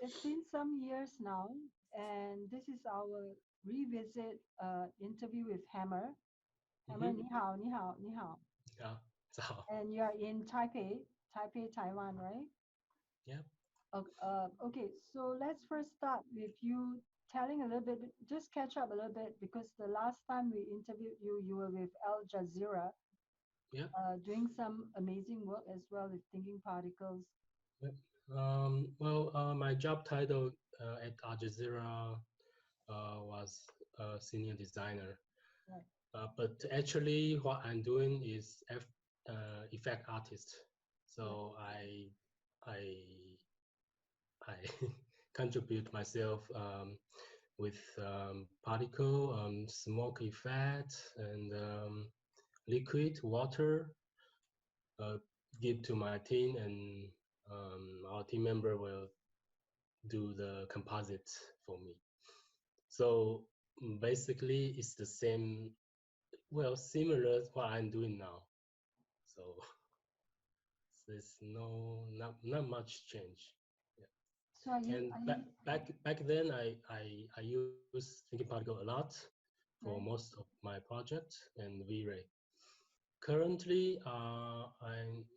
it's been some years now, and this is our revisit interview with Hammer. Hammer, 你好，你好，你好. Yeah, so And you are in Taipei, Taiwan, right? yeah. Okay, so let's first start with you telling a little bit, just catch up a little bit, because the last time we interviewed you, you were with Al Jazeera, doing some amazing work as well with ThinkingParticles. Yep. My job title at Al Jazeera was senior designer. Right. But actually, what I'm doing is effect artist. So I contribute myself with particle, smoke effect, and liquid water. Give to my team, and our team member will do the composite for me. So basically, it's the same. Well, similar to what I'm doing now. So there's not much change. Yeah. So and back then, I used ThinkingParticles a lot for most of my projects and V-Ray. Currently,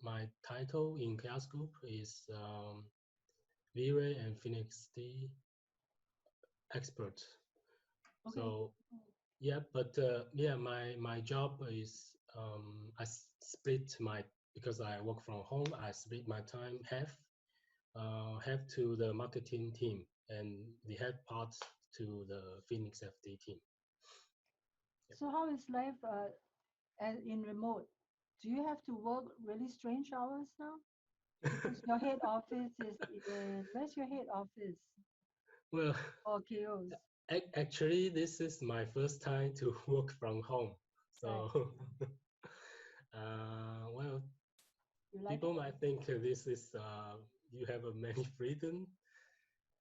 my title in Chaos Group is V-Ray and PhoenixFD expert. Okay. So yeah, but my job is I split because I work from home. I split my time half to the marketing team and the half part to the PhoenixFD team. Yep. So how is life in remote? Do you have to work really strange hours now? Because your head office is where's your head office? Well, Chaos. Actually, this is my first time to work from home. So, well, people might think this is you have a many freedom,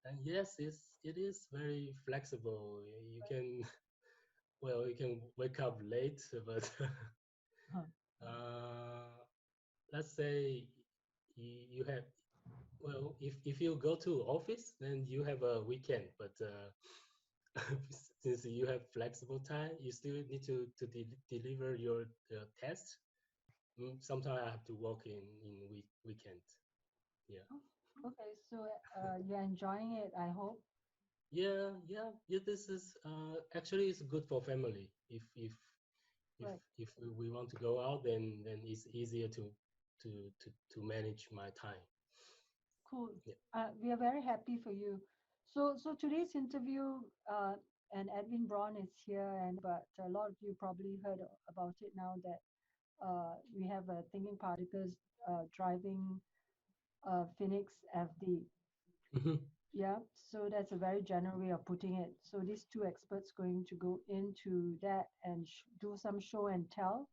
and yes, it is very flexible. You can, well, you can wake up late, but let's say you have, well, if you go to office, then you have a weekend, but since you have flexible time, you still need to deliver your test. Sometimes I have to work in weekend. Yeah. Okay, so you're enjoying it, I hope. Yeah. This is actually it's good for family. If we want to go out, then it's easier to manage my time. Cool. Yeah. We are very happy for you. So today's interview, and Edwin Braun is here, but a lot of you probably heard about it now that we have a ThinkingParticles driving PhoenixFD. Mm-hmm. Yeah, so that's a very general way of putting it. So these two experts going to go into that and do some show and tell.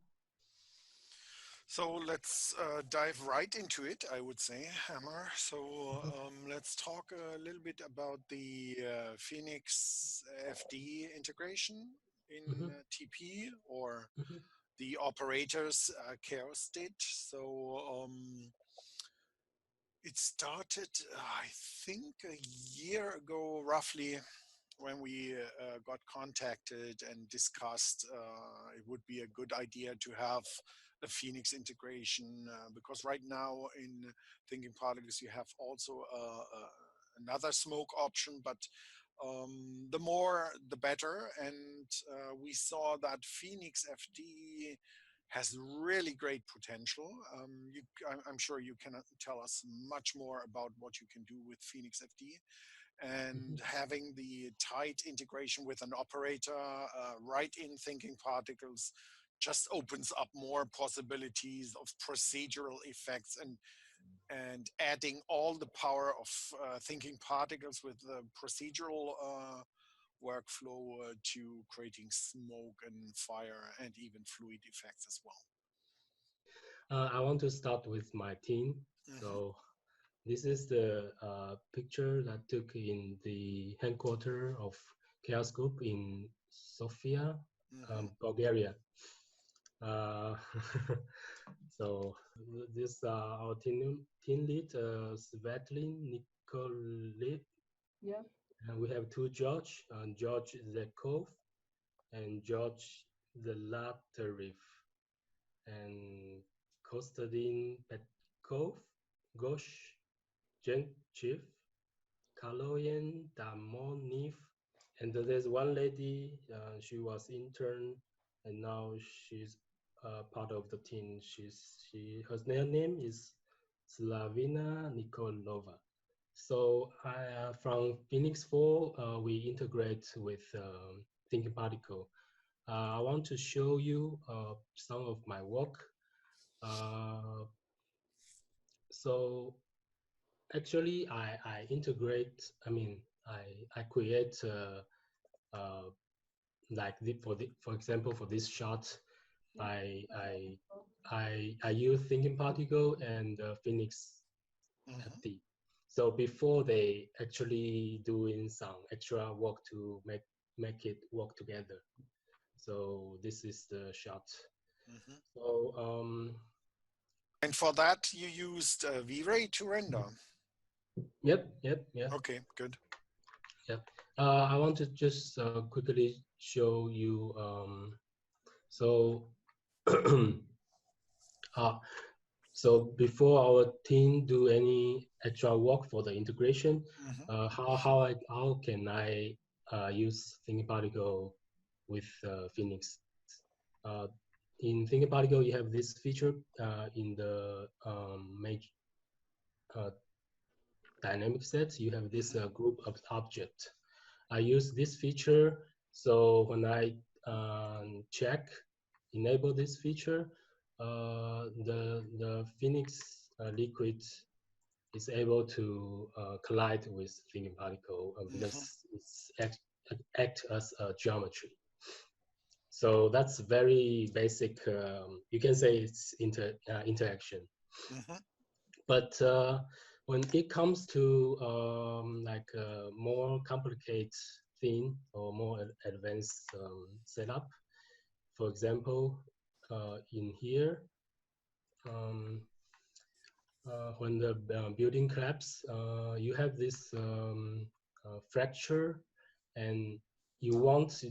So let's dive right into it, I would say, Hammer. So let's talk a little bit about the PhoenixFD integration in TP, or the operators Chaos did. So it started, I think, a year ago, roughly, when we got contacted and discussed it would be a good idea to have a Phoenix integration, because right now in ThinkingParticles you have also another smoke option, but the more the better, and we saw that PhoenixFD has really great potential. I'm sure you can tell us much more about what you can do with PhoenixFD. And having the tight integration with an operator right in ThinkingParticles just opens up more possibilities of procedural effects, and adding all the power of ThinkingParticles with the procedural workflow to creating smoke and fire and even fluid effects as well. I want to start with my team. So this is the picture that took in the headquarters of Chaos Group in Sofia, Bulgaria. So this our team lead, Svetlin Yeah. And we have two George, George Zekov and George Zlatarif, and Konstantin Petkov, Gosh Genchiv, Kaloyan Damoniv, and there's one lady, she was intern, and now she's part of the team. Her name is Slavina Nikolova. So from Phoenix4, we integrate with ThinkingParticles. I want to show you some of my work. So actually, I integrate. I mean, I create like for example, for this shot, I use ThinkingParticles and PhoenixFD. So before they actually doing some extra work to make it work together. So this is the shot. So and for that you used V-Ray to render. Yep. Okay, good. Yep. I want to just quickly show you. So so before our team do any extra work for the integration, how can I use ThinkingParticles with Phoenix? In ThinkingParticles, you have this feature in the dynamic set. You have this group of object. I use this feature, so when I enable this feature, the Phoenix liquid is able to collide with ThinkingParticles because it's act as a geometry. So that's very basic. You can say it's interaction. But when it comes to like a more complicated thing or more advanced setup, for example, in here, when the building collapses, you have this fracture, and you want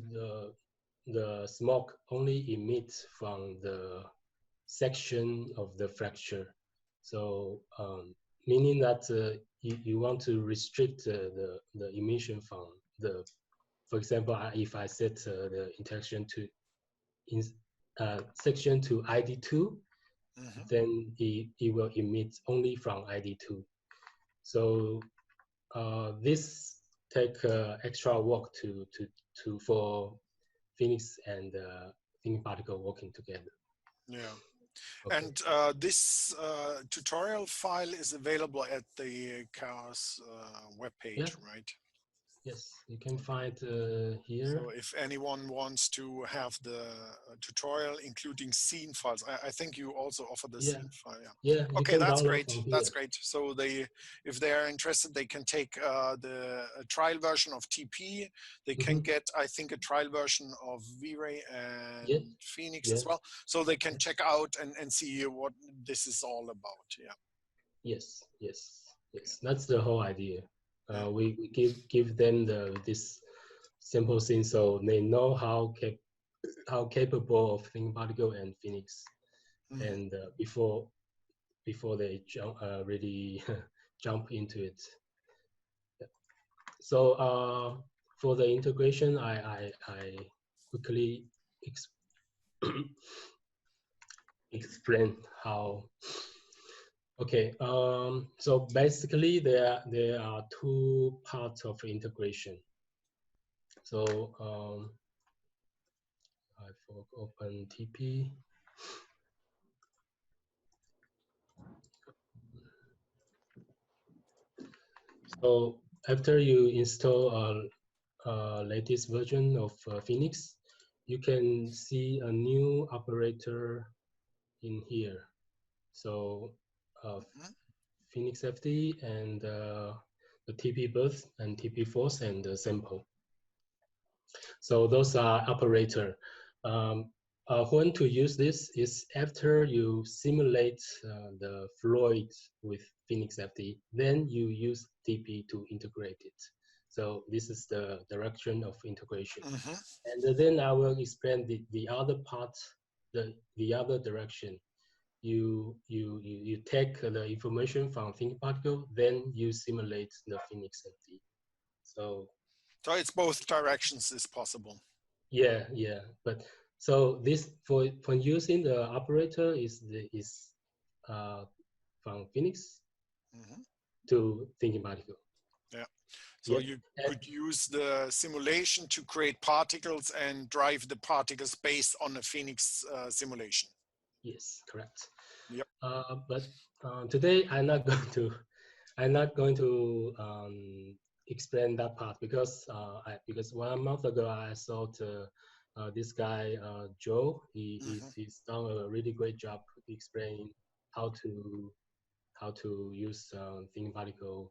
the smoke only emit from the section of the fracture. So meaning that you want to restrict the emission from the, for example, if I set the interaction to section to ID2, then it will emit only from ID2. So this take extra work for Phoenix and ThinkingParticles working together. Yeah. Okay. And this tutorial file is available at the Chaos webpage, right? Yes, you can find here. So if anyone wants to have the tutorial, including scene files, I think you also offer the scene file. Yeah. Okay, that's great. That's great. So if they are interested, they can take the trial version of TP. They can get, I think, a trial version of V-Ray and Phoenix as well. So they can check out and see what this is all about. Yeah. Yes. That's the whole idea. We give them this simple thing so they know how capable of ThinkingParticles and Phoenix, and before they really jump into it. So for the integration, I quickly explain how. Okay, so basically there are two parts of integration. So I open TP. So after you install a latest version of Phoenix, you can see a new operator in here. So PhoenixFD and the TP birth and TP force and the sample. So those are operator. When to use this is after you simulate the fluid with PhoenixFD, then you use TP to integrate it. So this is the direction of integration. And then I will explain the other part, the other direction. You take the information from ThinkingParticles, then you simulate the PhoenixFD. So it's both directions is possible. Yeah. But so this for using the operator is from Phoenix to ThinkingParticles. Yeah. So you could use the simulation to create particles and drive the particles based on a Phoenix simulation. Yes, correct. Yep. But today I'm not going to explain that part because 1 month ago I saw this guy Joe. He's done a really great job explaining how to use ThinkingParticles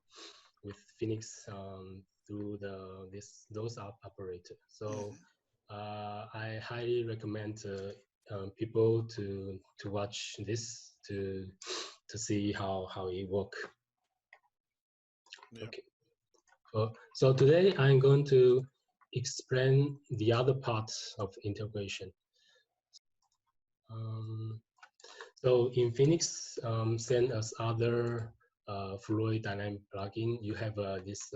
with Phoenix through those operators. So I highly recommend people to watch this to see how it works. Okay. So today I'm going to explain the other parts of integration. So in Phoenix, send us other fluid dynamic plugin. You have this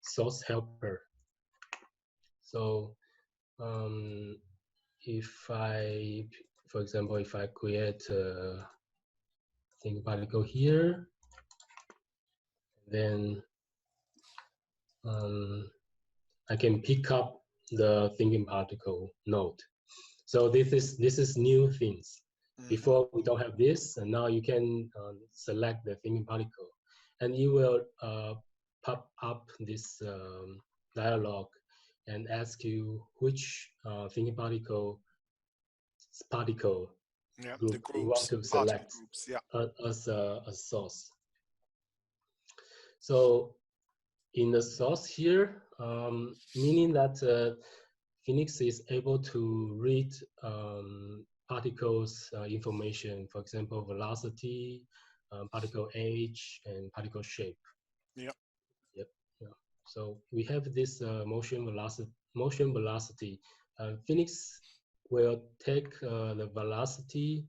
source helper. So for example, if I create a ThinkingParticles here, then I can pick up the ThinkingParticles node. So this is new things. Before we don't have this, and now you can select the ThinkingParticles, and it will pop up this dialog and ask you which ThinkingParticles particle group you want to select as a source. So in the source here, meaning that Phoenix is able to read particles information, for example, velocity, particle age, and particle shape. Yep. So we have this motion velocity. Phoenix will take the velocity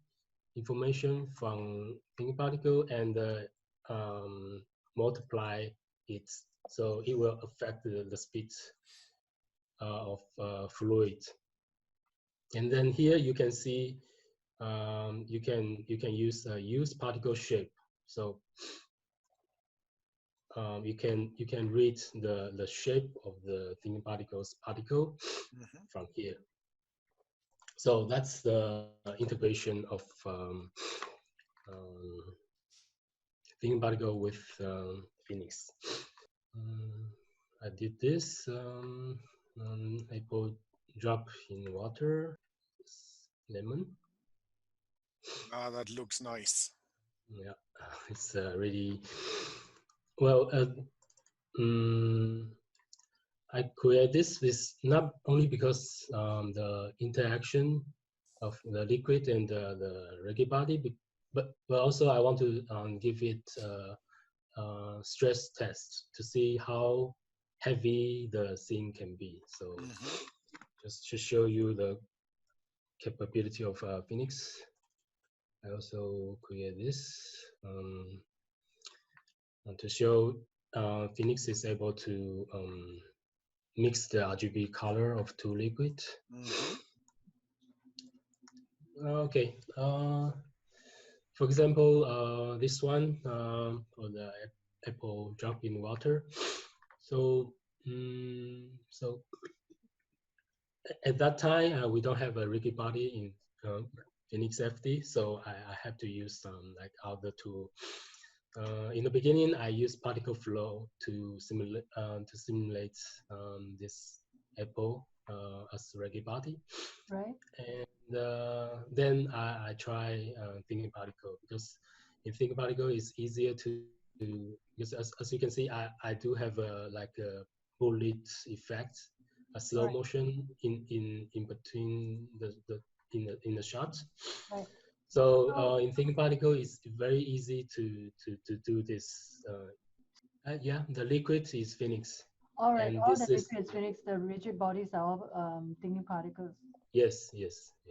information from ThinkingParticles and multiply it. So it will affect the speed of fluid. And then here you can see you can use particle shape. So you can read the shape of the ThinkingParticles particle from here. So that's the integration of ThinkingParticles with Phoenix. I did this. Apple drop in water. Lemon. That looks nice. Yeah, it's really well. I create this not only because the interaction of the liquid and the reggae body, but also I want to give it a stress test to see how heavy the thing can be. So just to show you the capability of Phoenix, I also create this to show Phoenix is able to mix the RGB color of two liquids. Okay. For example, this one for the apple drop in water. So so at that time we don't have a rigid body in PhoenixFD, so I have to use some like other tool. In the beginning, I used particle flow to simulate this apple as rigid body. Right. And then I try ThinkingParticles, because in ThinkingParticles it's easier to because as you can see, I do have like a bullet effect, a slow motion in between in the shot. Right. So in ThinkingParticles, it's very easy to do this Yeah, the liquid is Phoenix. All right, And all this the is liquids, Phoenix, the rigid bodies are all ThinkingParticles. yes.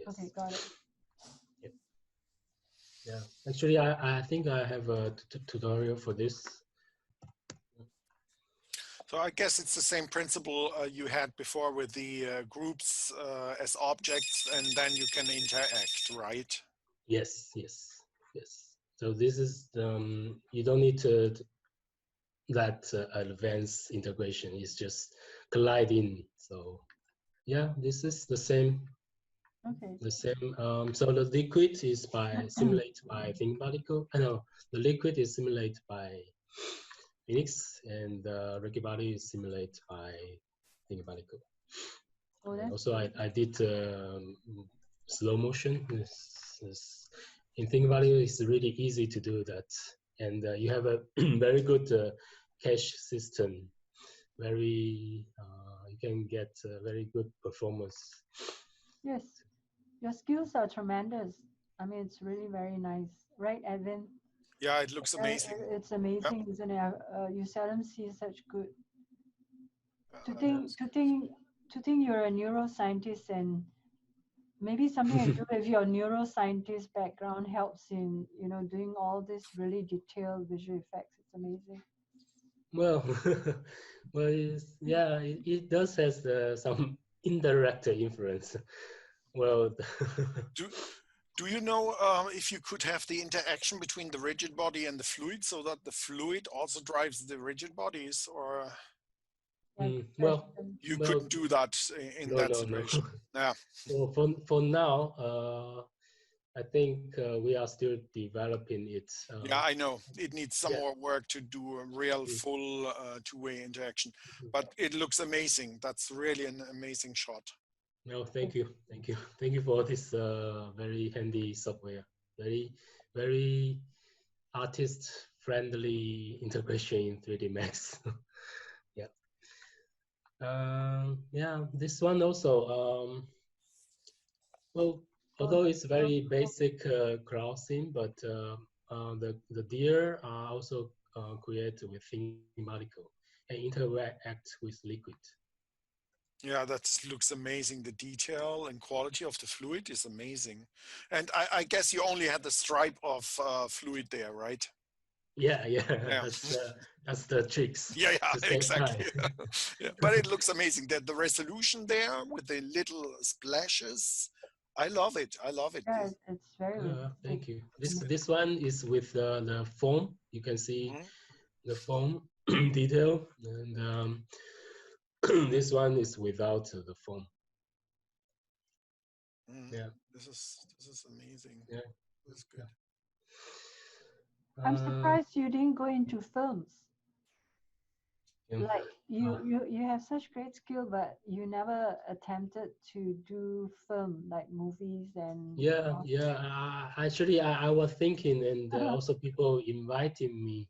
Okay, got it. Yeah. Actually, I think I have a tutorial for this. So I guess it's the same principle you had before with the groups as objects, and then you can interact, right? Yes. So this is you don't need to that advanced integration. It's just collide in. So yeah, this is the same. Okay. The same. So the liquid is simulated by ThinkingParticles. No, the liquid is simulated by Phoenix, and the rigid body is simulated by ThinkingParticles. Oh, And that's also, I did slow motion. In ThinkingParticles, it's really easy to do that, and you have a very good cache system. Very, you can get very good performance. yes. Your skills are tremendous. I mean, it's really very nice, right, Edwin? Yeah, it looks amazing. It's amazing, isn't it? You seldom see such good. To think you're a neuroscientist, and maybe something to do with your neuroscientist background helps in doing all this really detailed visual effects. It's amazing. Well, yeah, it does has some indirect influence. Well, Do you know if you could have the interaction between the rigid body and the fluid, so that the fluid also drives the rigid bodies, or well, you couldn't do that in that situation? Yeah. So for now, I think we are still developing it. Yeah, I know. It needs some more work to do a real full two-way interaction, but it looks amazing. That's really an amazing shot. No, thank you for this very handy software. Very artist-friendly integration in 3D Max. Yeah, this one also. Well, although it's very basic crowd scene, but the deer are also created with ThinkingParticles and interact with liquid. Yeah, that looks amazing. The detail and quality of the fluid is amazing. And I guess you only had the stripe of fluid there, right? Yeah. That's the tricks. Yeah, exactly. Yeah, but it looks amazing. The resolution there with the little splashes, I love it. Yeah, it's very thank you. This one is with the foam. You can see the foam detail, and this one is without the foam. Yeah, this is amazing. Yeah, that's good. I'm surprised you didn't go into films. Like you have such great skill, but you never attempted to do film, like movies and. Actually, I was thinking, and also people invited me,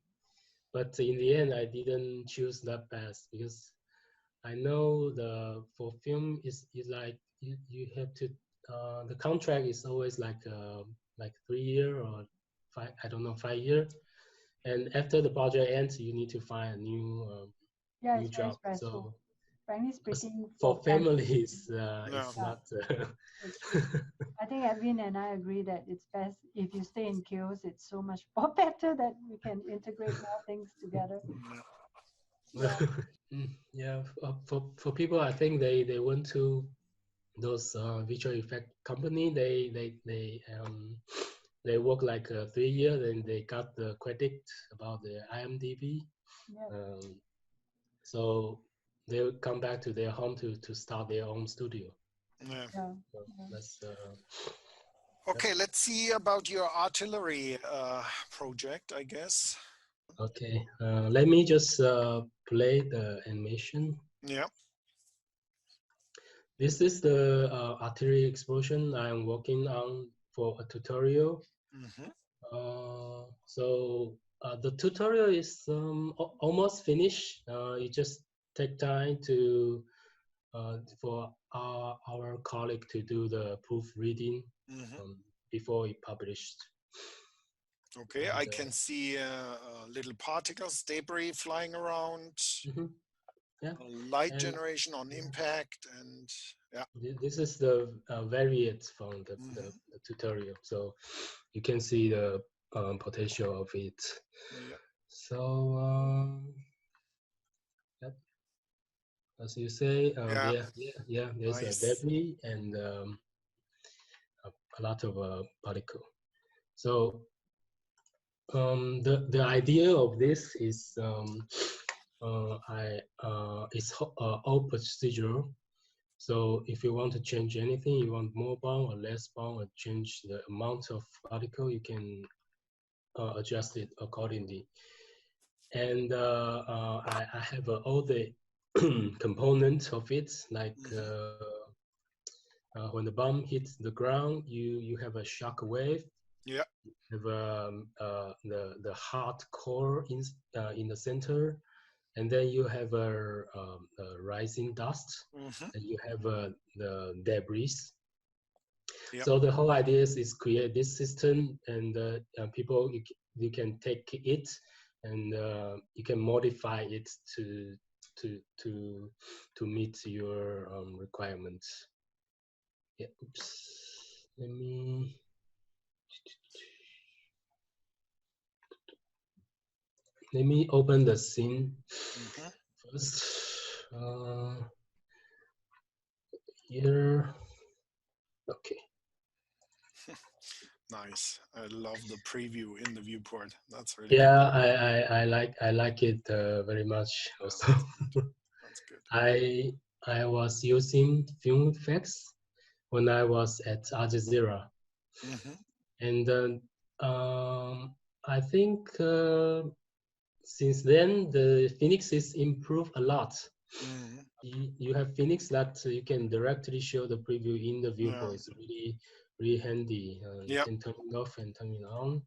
but in the end, I didn't choose that path because I know for film is like you have to the contract is always like 3 year or 5, I don't know, 5 year, and after the project ends, you need to find a new new job. So frankly speaking, for families, it's not. I think Edwin and I agree that it's best if you stay in Chaos. It's so much more better that we can integrate more things together. Yeah, for people, I think they went to those visual effect company. They work like 3 years and they got the credit about the IMDb. So they will come back to their home to start their own studio. So that's okay. Let's see about your artillery project, I guess. Okay, let me just play the animation. Yeah. This is the artillery explosion I'm working on for a tutorial. So the tutorial is almost finished. It just take time to for our colleague to do the proofreading before it published. Okay, I can see little particles, debris flying around, yeah, light generation on impact, and yeah. This is the variant from the tutorial, so you can see the potential of it. Yeah. So yep. As you say, there's Nice. a debris and a lot of particle. So the idea of this is it's all procedural. So if you want to change anything, you want more bound or less bound, or change the amount of particle, you can adjust it accordingly. And I have all the components of it, like when the bomb hits the ground, you have a shock wave. Yeah. You have the hard core in the center, and then you have a rising dust, and you have the debris. Yep. So the whole idea is create this system, and people you can take it and you can modify it to meet your requirements. Yeah. Oops. Let me open the scene first. Here. Okay. Nice. I love the preview in the viewport. That's really good. I like it very much also. That's good. I was using PhoenixFD when I was at Al Jazeera, and I think since then the Phoenix is improved a lot. You have Phoenix that you can directly show the preview in the viewport. It's really handy. You can turn it off and turn it on.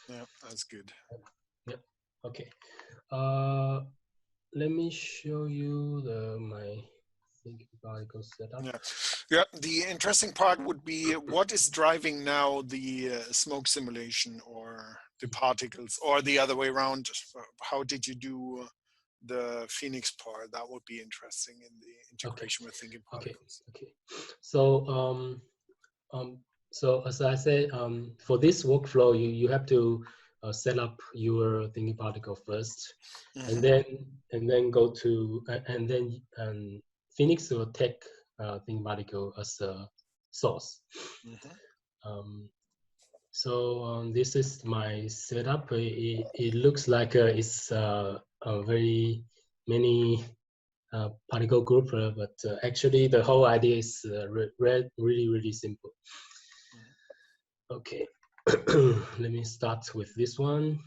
Yeah, that's good. Yep. Okay. Let me show you my ThinkingParticles setup. Yeah. The interesting part would be what is driving now the smoke simulation or the particles, or the other way around. How did you do the Phoenix part? That would be interesting in the integration with ThinkingParticles. Okay. So so as I said, for this workflow, you have to set up your ThinkingParticle first, and then go to and then Phoenix will take ThinkingParticle as a source. So this is my setup. It looks like it's a very many particle group, but actually the whole idea is really simple. Okay, let me start with this one.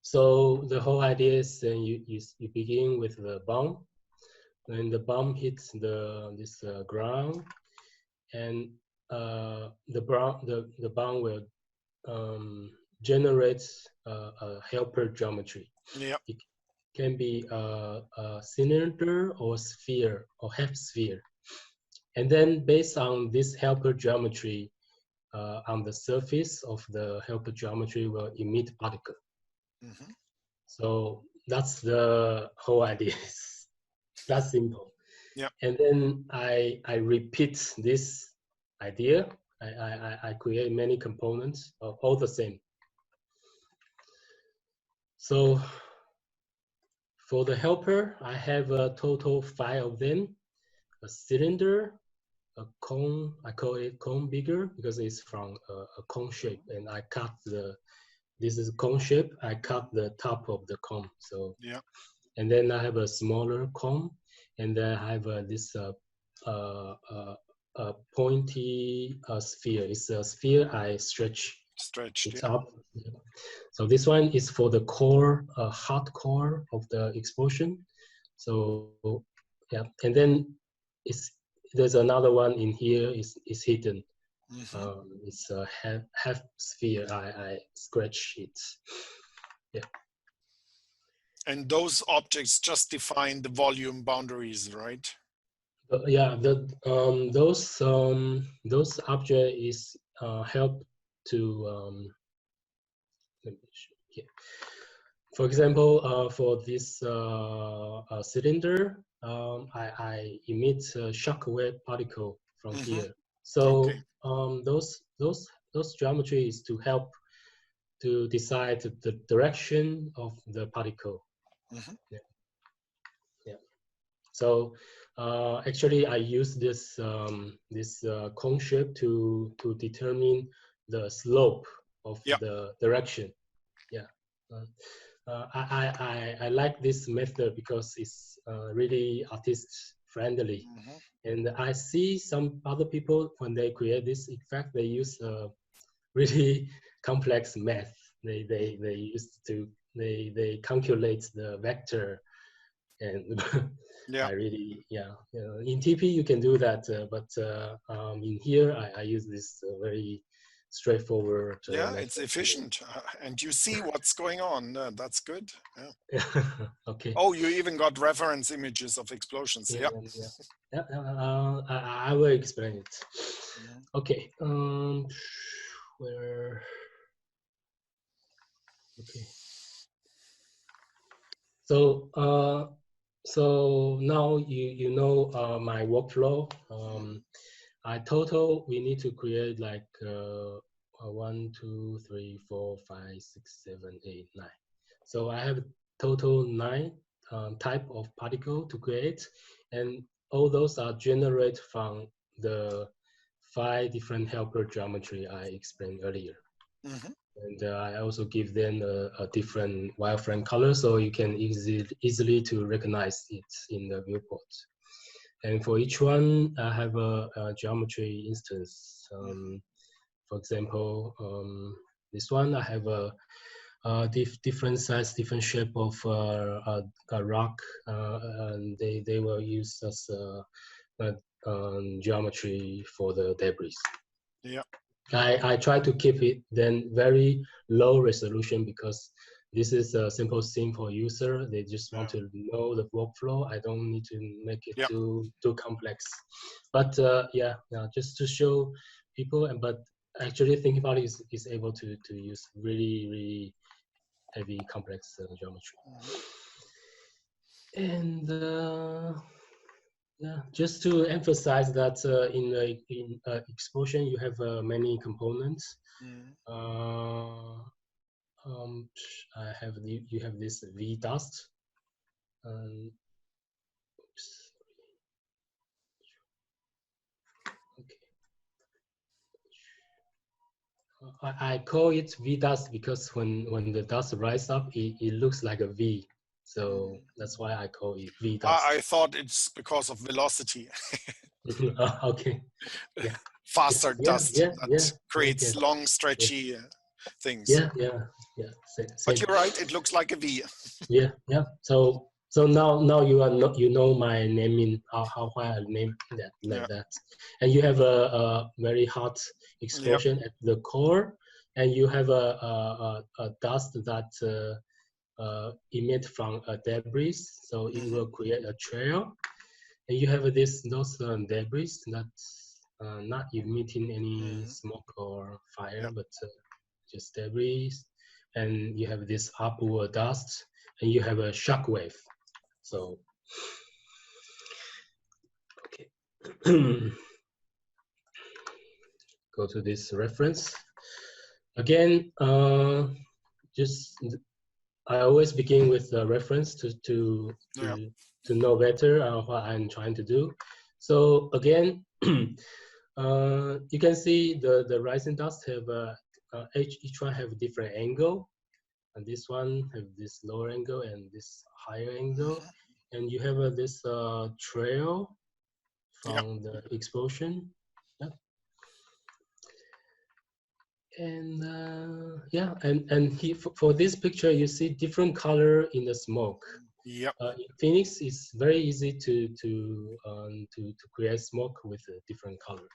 So the whole idea is you begin with the bomb. When the bomb hits this ground, and the bomb will generate a helper geometry. Yeah. It can be a cylinder or sphere or half sphere. And then based on this helper geometry, on the surface of the helper geometry will emit particle. So that's the whole idea. That's simple. Yeah. And then I repeat this idea. I create many components all the same. So for the helper, I have a total 5 of them. A cylinder, a cone, I call it cone bigger because it's from a cone shape, and I cut this is cone shape, I cut the top of the cone. So yeah. And then I have a smaller cone, and then I have this pointy sphere. It's a sphere I stretch it up. So this one is for the core, hard core of the explosion. So yeah, and then there's another one in here. Is hidden. It's a half sphere. I scratch it. Yeah. And those objects just define the volume boundaries, right? Yeah, those objects is help to let me show here. For example, for this cylinder, I emit a shock wave particle from here. So those geometries to help to decide the direction of the particle. So actually, I use this cone shape to determine the slope of the direction. I like this method because it's really artist friendly, and I see some other people when they create this effect, they use really complex math. They used to they calculate the vector, and I really in TP you can do that, but in here I use this very straightforward. It's efficient, and you see what's going on. That's good. Okay. Oh, you even got reference images of explosions. I will explain it. Okay. Where? Okay. So so now you know my workflow. We need to create like 1, 2, 3, 4, 5, 6, 7, 8, 9. So I have total 9 type of particle to create, and all those are generated from the 5 different helper geometry I explained earlier. And I also give them a different wireframe color, so you can easily to recognize it in the viewport. And for each one, I have a geometry instance. For example, this one I have a different size, different shape of a rock, and they will use as geometry for the debris. I try to keep it then very low resolution because this is a simple thing for user. They just want to know the workflow. I don't need to make it too complex. But just to show people, but actually ThinkingParticles is able to use really heavy complex geometry. And just to emphasize that in explosion you have many components. You have this V dust. I call it V dust because when the dust rises up, it looks like a V. So that's why I call it V dust. I thought it's because of velocity. Okay. Faster dust that creates long, stretchy things. But you're right; it looks like a V. So now you know my naming, how I name that like that, and you have a very hot explosion at the core, and you have a dust that emit from a debris, so it will create a trail, and you have those debris that's not emitting any smoke or fire, but just debris, and you have this upward dust, and you have a shock wave. So, okay, go to this reference. Again, I always begin with the reference to know better what I'm trying to do. So again, you can see the rising dust have each one have different angle, and this one have this lower angle and this higher angle, and you have this trail from the explosion. And for this picture, you see different color in the smoke. In Phoenix, it's very easy to create smoke with a different color.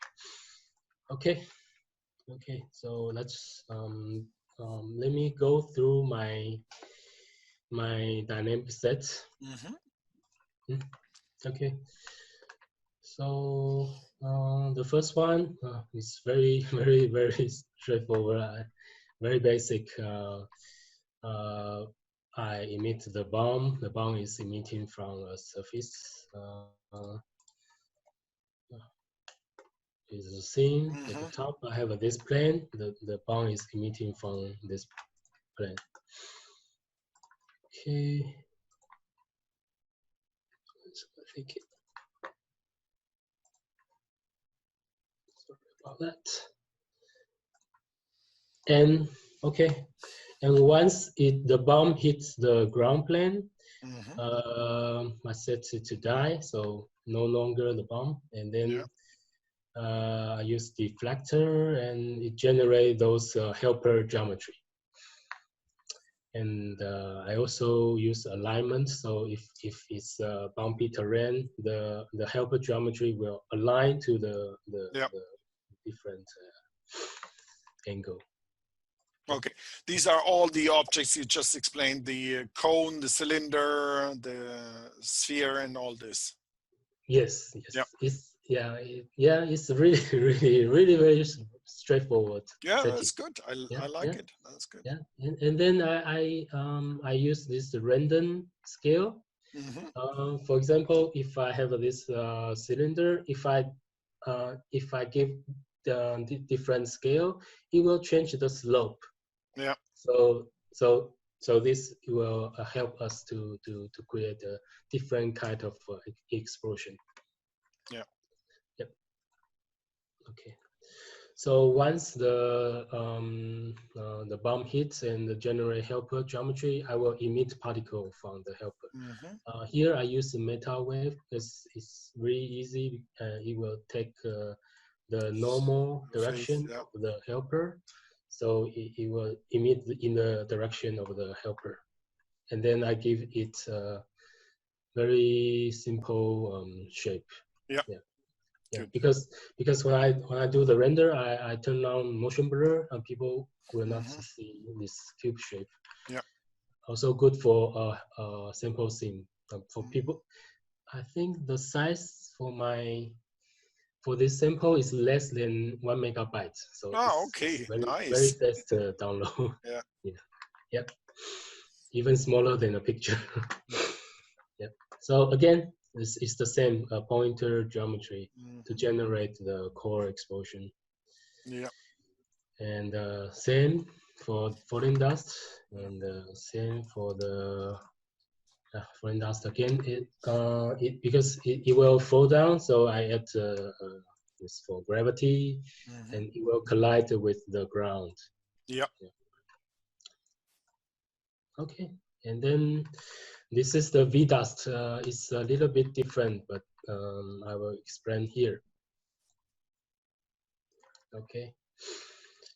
Okay, so let's let me go through my dynamic set. Okay, so The first one is very, very straightforward, very basic. I emit the bomb. The bomb is emitting from a surface. Is the scene at the top. I have this plane. The bomb is emitting from this plane. Okay. So I think sorry about that. And okay. And once the bomb hits the ground plane, I set it to die, so no longer the bomb. And then I use deflector, and it generates those helper geometry. And I also use alignment. So if it's a bumpy terrain, the helper geometry will align to the different angle. Okay, these are all the objects you just explained: the cone, the cylinder, the sphere, and all this. Yes. It's really very straightforward. Yeah, setting. That's good. I like it. That's good. Yeah, and then I use this random scale. For example, if I have this cylinder, if I give the different scale, it will change the slope. Yeah. So this will help us to create a different kind of explosion. Yeah. Yep. Okay. So once the bomb hits and generate helper geometry, I will emit particle from the helper. Here I use the metal wave because it's really easy. It will take the normal direction of the helper. So it will emit in the direction of the helper. And then I give it a very simple shape. Yeah. Because when I do the render, I turn on motion blur, and people will not see this cube shape. Yeah. Also good for sample scene. For people, I think the size for this sample is less than 1 megabyte. So okay, nice. Very fast to download. Yep. Even smaller than a picture. Yep. So again, it's the same pointer geometry to generate the core explosion. Yeah. And same for falling dust, and same for the falling dust again. Because it will fall down, so I add this for gravity, and it will collide with the ground. Yeah. Okay, and then this is the V dust. It's a little bit different, but I will explain here. Okay,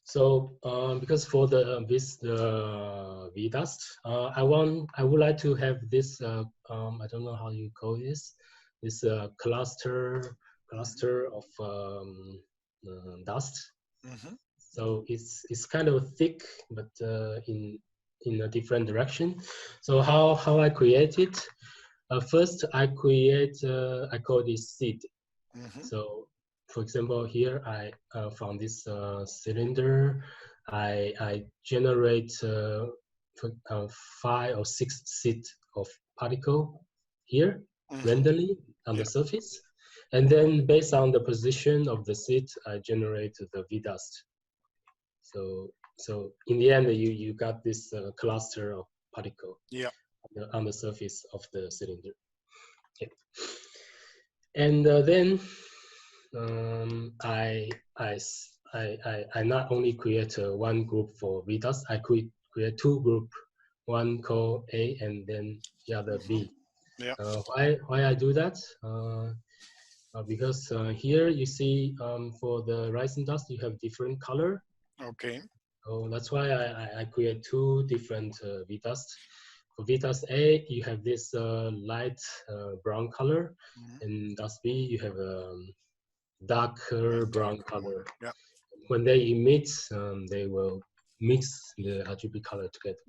so because for the V dust, I would like to have this. I don't know how you call this. This cluster of dust. So it's kind of thick, but in a different direction. So how I create it? First, I call this seed. So, for example, here I from this cylinder, I generate 5 or 6 seeds of particle here randomly on the surface, and then based on the position of the seed, I generate the V dust. So in the end, you got this cluster of particle on the surface of the cylinder. Okay. And then I not only create one group for V dust, I create 2 groups, one called A and then the other B. Why I do that? Because here you see for the rising dust you have different color. Okay. So that's why I create 2 different V dust. For V dust A, you have this light brown color, and dust B, you have a darker brown color. Yeah. When they emit, they will mix the RGB color together.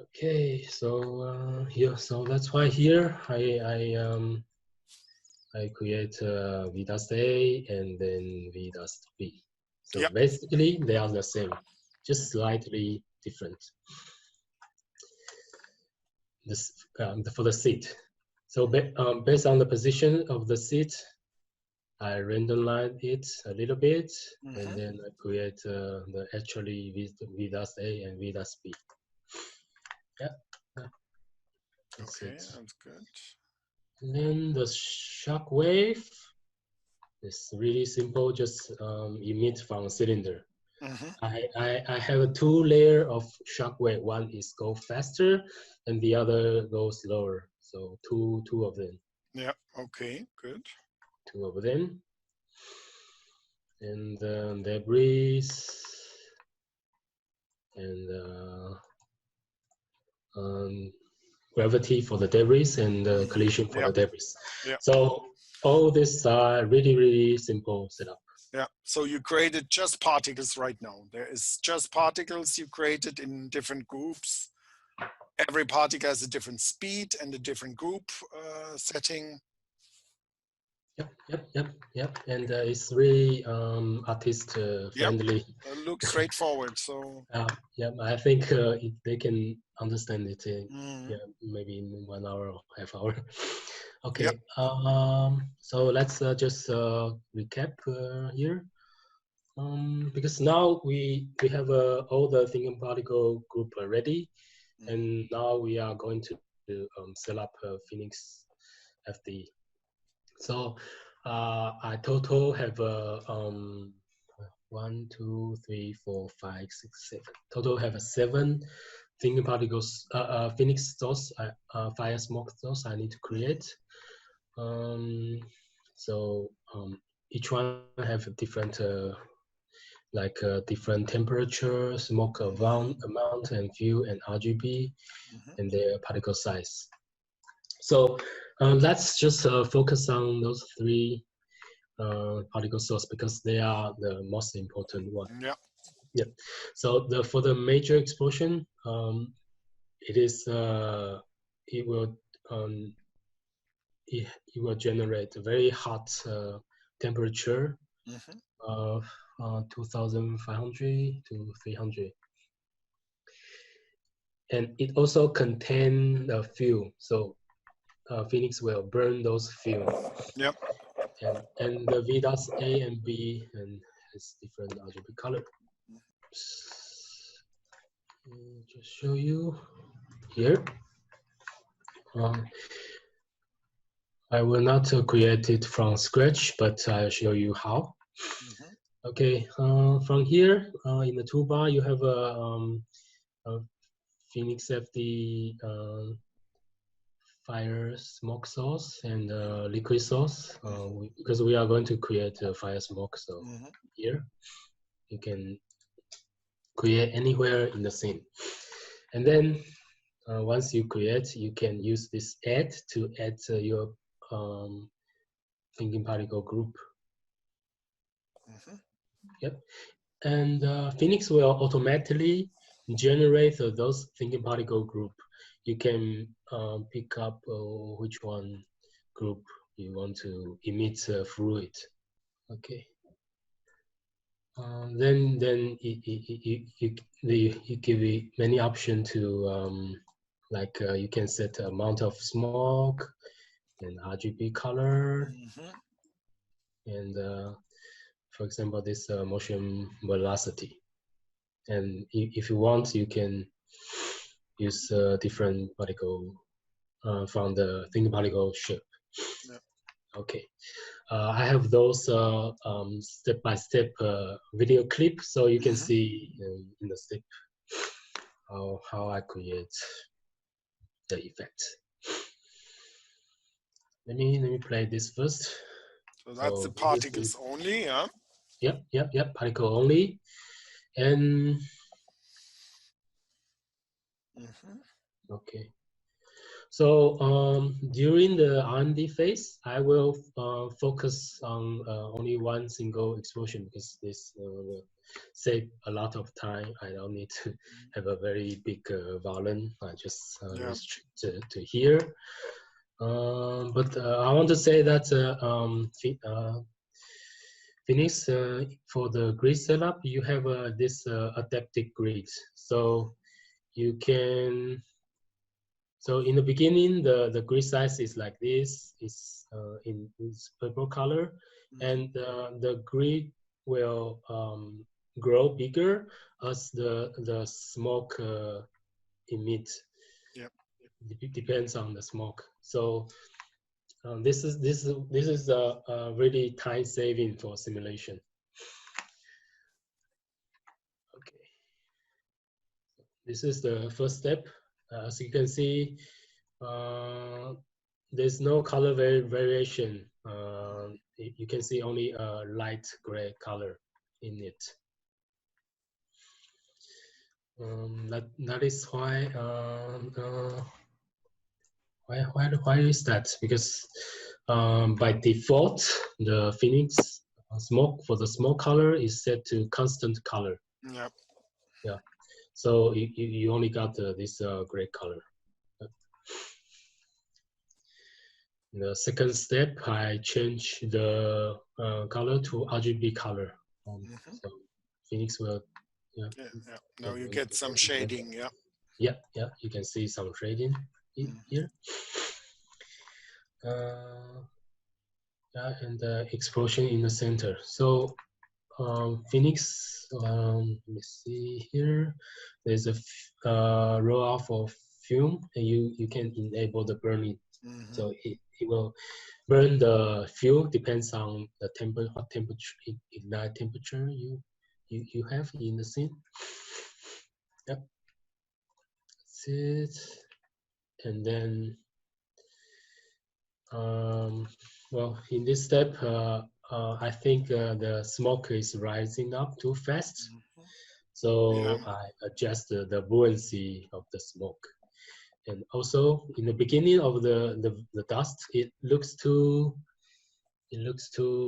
Okay, so so that's why here I I create V dust A and then V dust B. So Yep. basically they are the same, just slightly different. This for the seat. So based on the position of the seat, I randomize it a little bit, and then I create the actually V dust A and V dust B. Yeah. That's Okay, it. that's good. And then the shock wave is really simple, just emit from a cylinder. I have a 2 layer of shock wave. One is go faster and the other goes slower. So two of them. Yeah, okay, good. 2 of them. And debris and gravity for the debris and collision for the debris. Yeah. So all this are really simple setup. Yeah, so you created just particles right now. There is just particles you created in different groups. Every particle has a different speed and a different group setting. Yep. And it's really artist friendly. Looks straightforward. So yeah, I think they can understand it yeah, maybe in 1 hour or half hour. Okay. So let's just recap here. Because now we have all the ThinkingParticles group ready, and now we are going to set up PhoenixFD. So I total have 1, 2, 3, 4, 5, 6, 7. Total have 7 ThinkingParticles Phoenix source, fire smoke source I need to create. So each one have a different different temperature, smoke amount and fuel and RGB and their particle size. So let's just focus on those 3 particle source because they are the most important one. Yeah. So for the major explosion, it will generate a very hot temperature of 2,500 to 300. And it also contains the fuel, so Phoenix will burn those fuel. Yep. And the V dust A and B and has different RGB color. Just show you here. I will not create it from scratch, but I'll show you how. Okay, from here in the toolbar, you have a PhoenixFD fire smoke source and liquid source because we are going to create a fire smoke. So here you can create anywhere in the scene, and then once you create, you can use this add to add your ThinkingParticles group. Yep, and Phoenix will automatically generate those ThinkingParticles group. You can pick up which one group you want to emit through it. Okay. Then you give it many options to you can set the amount of smoke and RGB color and for example this motion velocity. And if you want, you can use different particle from the ThinkingParticles shape. Okay, I have those step-by-step video clip, so you can see in the step how I create the effect. Let me play this first. So that's the particles only, yeah? Yep, particle only. And okay. So during the R&D phase, I will focus on only one single explosion because this will save a lot of time. I don't need to have a very big volume. I just restrict to here. But I want to say that Phoenix, for the grid setup, you have this adaptive grid. So you can, so in the beginning, the grid size is like this, is in this purple color, and the grid will grow bigger as the smoke emits. Yep. It depends on the smoke. So this is really time saving for simulation. Okay, this is the first step. As you can see, there's no color variation. You can see only a light gray color in it. That is why. Why is that? Because by default, the Phoenix smoke for the smoke color is set to constant color. Yep. Yeah. So you only got this gray color. The second step, I change the color to RGB color. So Phoenix will. Yeah. Now you get some shading. Yeah. Yeah. You can see some shading in here. And the explosion in the center. So Phoenix, let me see here. There's a roll off of fume, and you can enable the burning. So it will burn the fuel. Depends on the what temperature, ignite temperature you have in the scene. Yep, that's it. And then well, in this step, I think the smoke is rising up too fast. So I adjust the buoyancy of the smoke. And also in the beginning of the dust, it looks too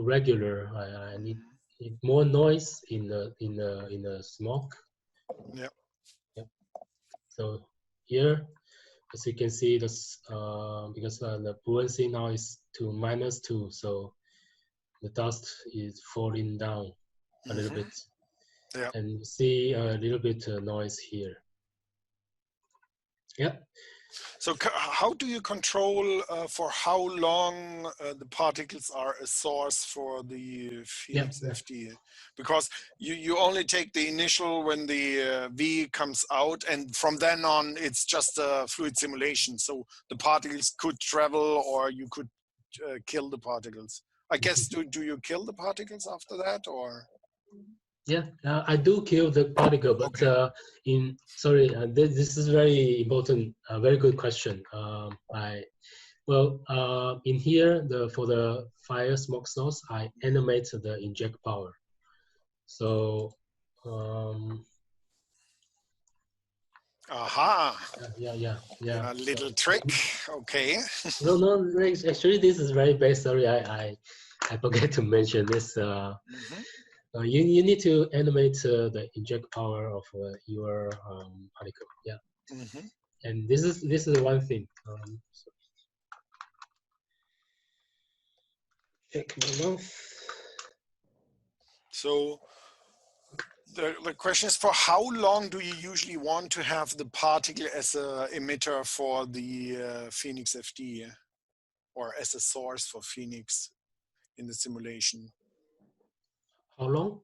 regular. I need more noise in the smoke. Yep. So here, as you can see, this because the buoyancy now is to -2, so the dust is falling down a little bit. Yeah. And you see a little bit noise here. Yeah. So how do you control for how long the particles are a source for the PhoenixFD? Because you only take the initial when the V comes out, and from then on it's just a fluid simulation. So the particles could travel, or you could kill the particles. I guess do you kill the particles after that, or? Yeah, I do kill the particle, but sorry, this is very important, very good question. In here, for the fire smoke source, I animate the inject power. So, yeah. A little trick, okay. No, actually, this is very basic. Sorry, I forget to mention this. You need to animate the inject power of your particle. Yeah. And this is one thing. Check my mouth. So the question is, for how long do you usually want to have the particle as an emitter for the PhoenixFD, or as a source for Phoenix in the simulation? How long?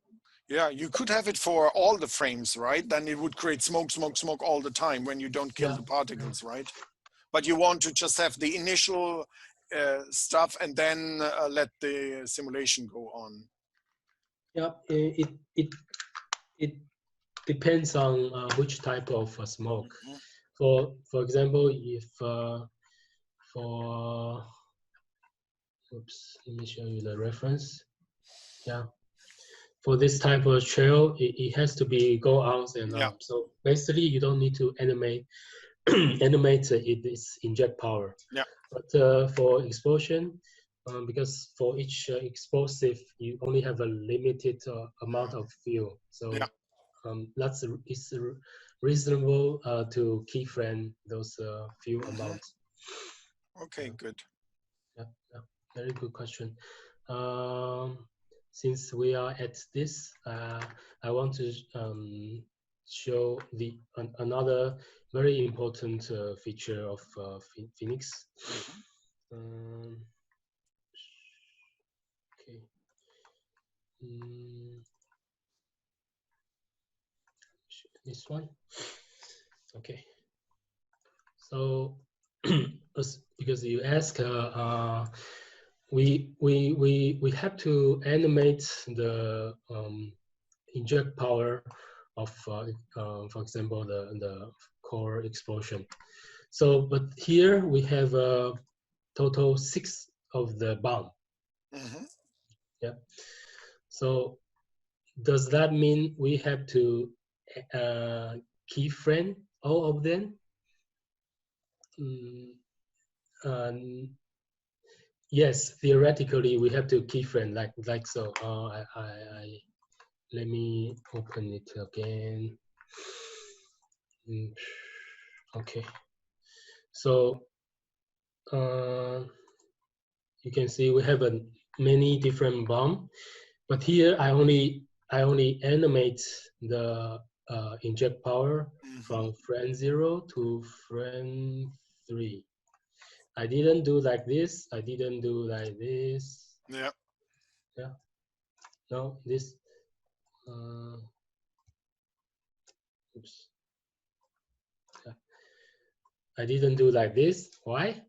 Yeah, you could have it for all the frames, right? Then it would create smoke all the time when you don't kill the particles, right? But you want to just have the initial stuff and then let the simulation go on. Yeah, it depends on which type of smoke. For example, if let me show you the reference. Yeah. For this type of trail, it has to be go out and up. So basically, you don't need to animate its inject power. Yeah. But for explosion, because for each explosive, you only have a limited amount of fuel. So it's reasonable to keyframe those fuel amounts. Okay, good. Yeah, very good question. Since we are at this, I want to show another very important feature of Phoenix. Okay. This one. Okay. So because you ask, we have to animate the inject power of, for example, the core explosion. So, but here we have a total 6 of the bomb. Yeah. So, does that mean we have to keyframe all of them? Yes, theoretically we have to keyframe like so. Let me open it again. Okay. So you can see we have many different bomb, but here I only animate the inject power from frame 0 to frame 3. I didn't do like this. I didn't do like this. Yeah. Yeah. No, this. Oops. Yeah. I didn't do like this. Why?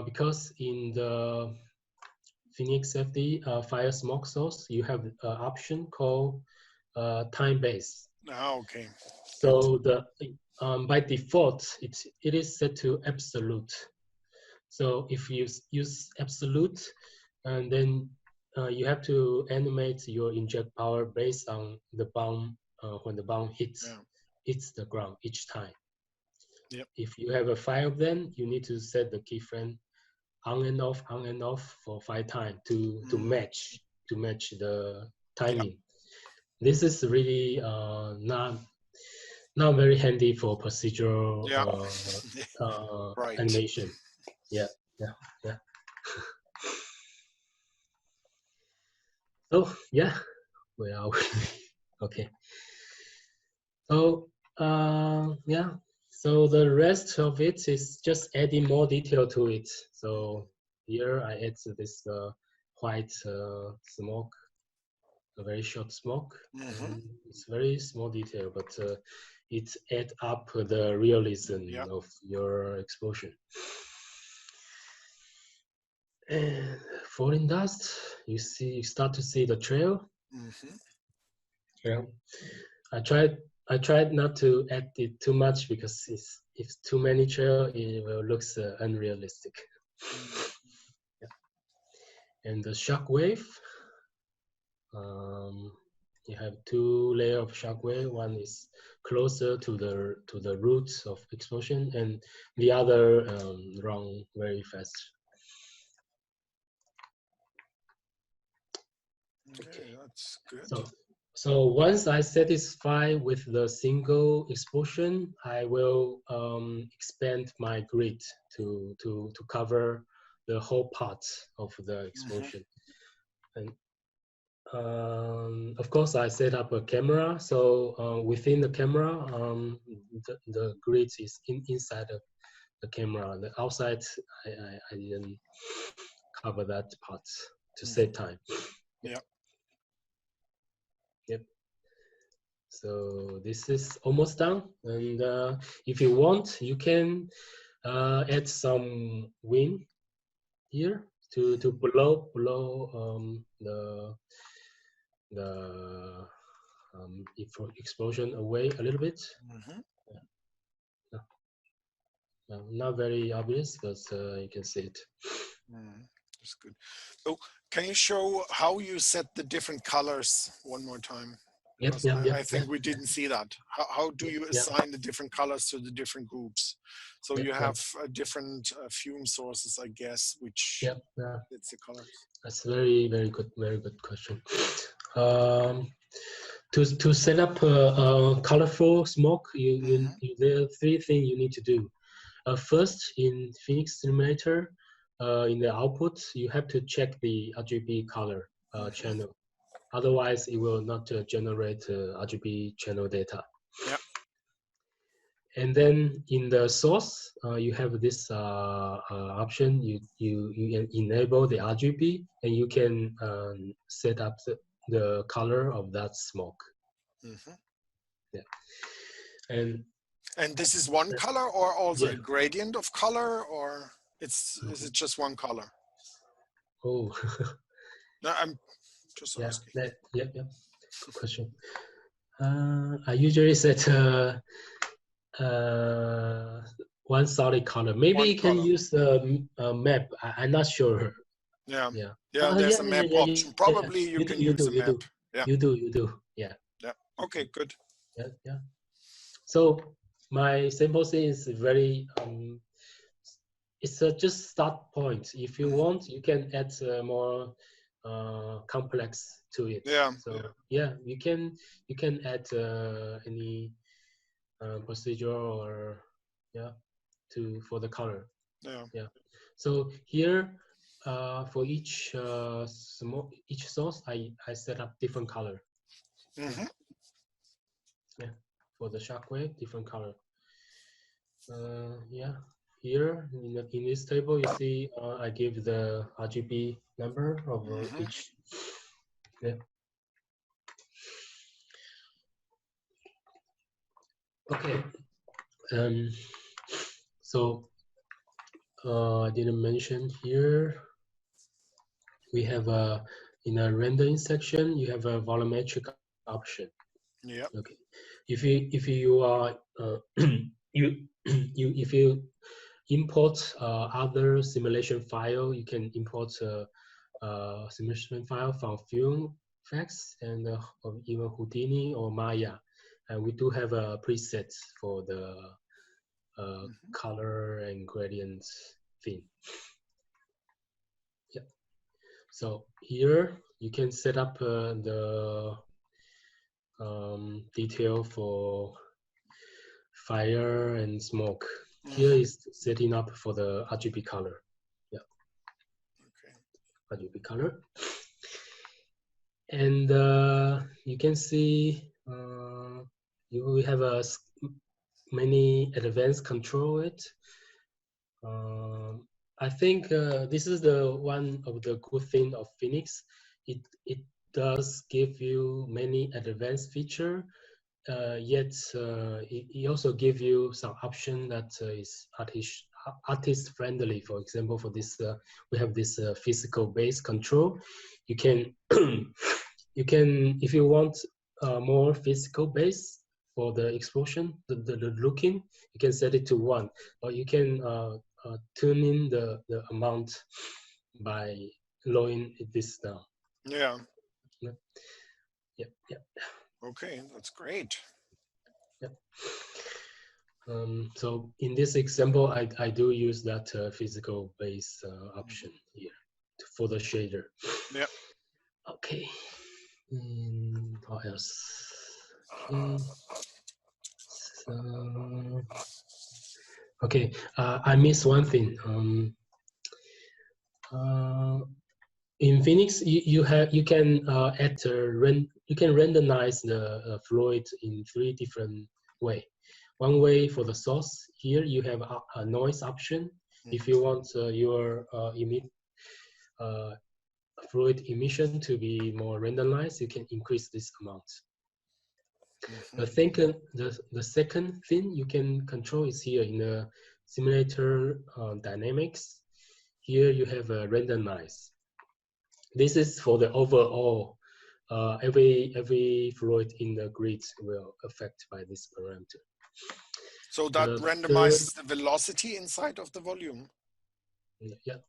Because in the PhoenixFD fire smoke source, you have an option called time base. Oh, okay. So the by default, it is set to absolute. So if you use absolute, and then you have to animate your inject power based on the bomb when the bomb hits the ground each time. Yep. If you have 5 of them, you need to set the keyframe on and off for 5 times to match the timing. Yep. This is really not very handy for procedural right. animation. Yeah. So yeah, where are we? Okay. So yeah. So the rest of it is just adding more detail to it. So here I add this white smoke, a very short smoke. It's very small detail, but it adds up the realism of your explosion. And falling dust, you start to see the trail. Yeah, I tried not to add it too much because if too many trail, it will looks unrealistic. Yeah. And the shock wave, you have 2 layers of shock wave. One is closer to the roots of explosion, and the other run very fast. Okay, that's good. So once I satisfy with the single explosion, I will expand my grid to cover the whole part of the explosion. And of course, I set up a camera. So within the camera, the grid is inside of the camera. The outside, I didn't cover that part to save time. Yeah. Yep. So this is almost done, and if you want, you can add some wind here to blow the explosion away a little bit. Not very obvious because you can see it. That's good. So can you show how you set the different colors one more time? Yep, I think we didn't see that. How do you assign the different colors to the different groups? So you have different fume sources, I guess, which it's the colors. That's very good question. To set up a colorful smoke, there are 3 things you need to do. first in Phoenix Simulator, in the output, you have to check the RGB color channel. Otherwise, it will not generate RGB channel data. Yeah. And then in the source, you have this option. You enable the RGB, and you can set up the color of that smoke. Yeah. And this is one color, or also yeah. a gradient of color, or is it just one color? Oh. No, I'm just asking. Yeah. Good question. I usually set one solid color. Maybe One you can color. use the map. I'm not sure. Yeah. Yeah. There's a map option. Probably you can use a map. Yeah. You do. Yeah. Yeah. Okay. Good. Yeah. So my sample scene is very it's just start point. If you want, you can add more complex to it. Yeah. So you can add any procedure or for the color. Yeah. So here for each source, I set up different color. Yeah. For the shockwave, different color. Here in this table, you see I give the RGB number of each. Yeah. Okay. So I didn't mention here. We have in a rendering section, you have a volumetric option. Yeah. Okay. If you are if you import other simulation file, you can import simulation file from FX and even Houdini or Maya, and we do have a preset for the color and gradient theme. Yeah. So here you can set up the detail for fire and smoke. Here is setting up for the RGB color. Yeah. Okay. RGB color. And you can see we have many advanced control it. I think this is the one of the good thing of Phoenix. It does give you many advanced feature, yet it also give you some option that is artist friendly. For example, for this we have this physical base control. You can if you want more physical base for the explosion, the looking, you can set it to 1, or you can tune in the amount by lowering this down. Yeah. Yeah. Okay, that's great. Yeah. So in this example, I do use that physical base option here for the shader. Yeah. Okay. What else? Okay. I missed one thing. In Phoenix, you can add you can randomize the fluid in 3 different ways. One way for the source. Here you have a noise option. If you want your fluid emission to be more randomized, you can increase this amount. The second thing you can control is here in the simulator dynamics. Here you have a randomize. This is for the overall. Every fluid in the grid will affect by this parameter. So that randomizes the velocity inside of the volume. Yeah.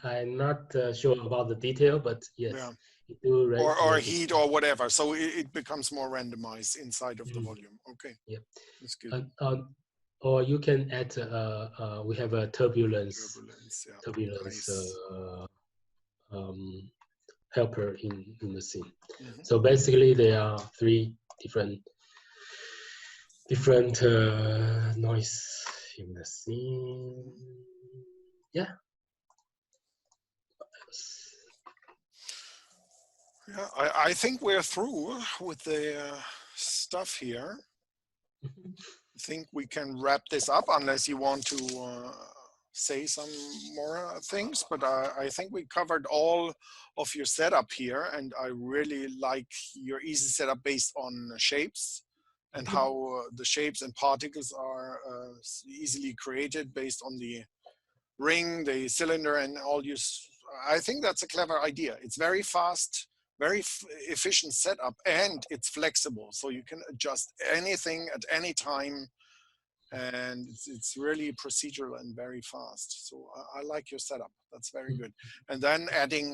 I'm not sure about the detail, but yes, it do or heat or whatever. So it becomes more randomized inside of the volume. Okay. Yeah, that's good. Or you can add. We have a turbulence helper in the scene. So basically, there are 3 different noise in the scene. Yeah. Yeah, I think we're through with the stuff here. I think we can wrap this up unless you want to say some more things, but I think we covered all of your setup here, and I really like your easy setup based on shapes and how the shapes and particles are easily created based on the ring, the cylinder, and all you. I think that's a clever idea. It's very fast, very efficient setup, and it's flexible, so you can adjust anything at any time, and it's really procedural and very fast. So I like your setup. That's very good. And then adding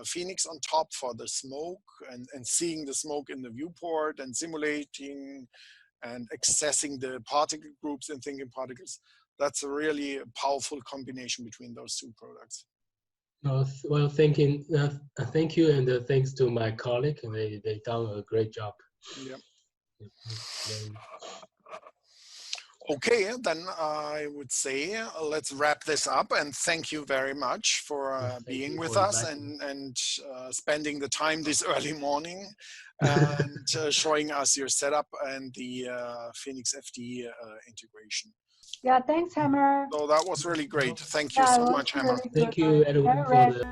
Phoenix on top for the smoke, and seeing the smoke in the viewport, and simulating and accessing the particle groups in ThinkingParticles. That's a really powerful combination between those two products. Well, thank you, and thanks to my colleague. They done a great job. Yeah. Okay, then I would say let's wrap this up, and thank you very much for being with us and spending the time this early morning and showing us your setup and the PhoenixFD integration. Yeah, thanks, Hammer. So that was really great. Thank you so much, Hammer. Thank you, everyone, for the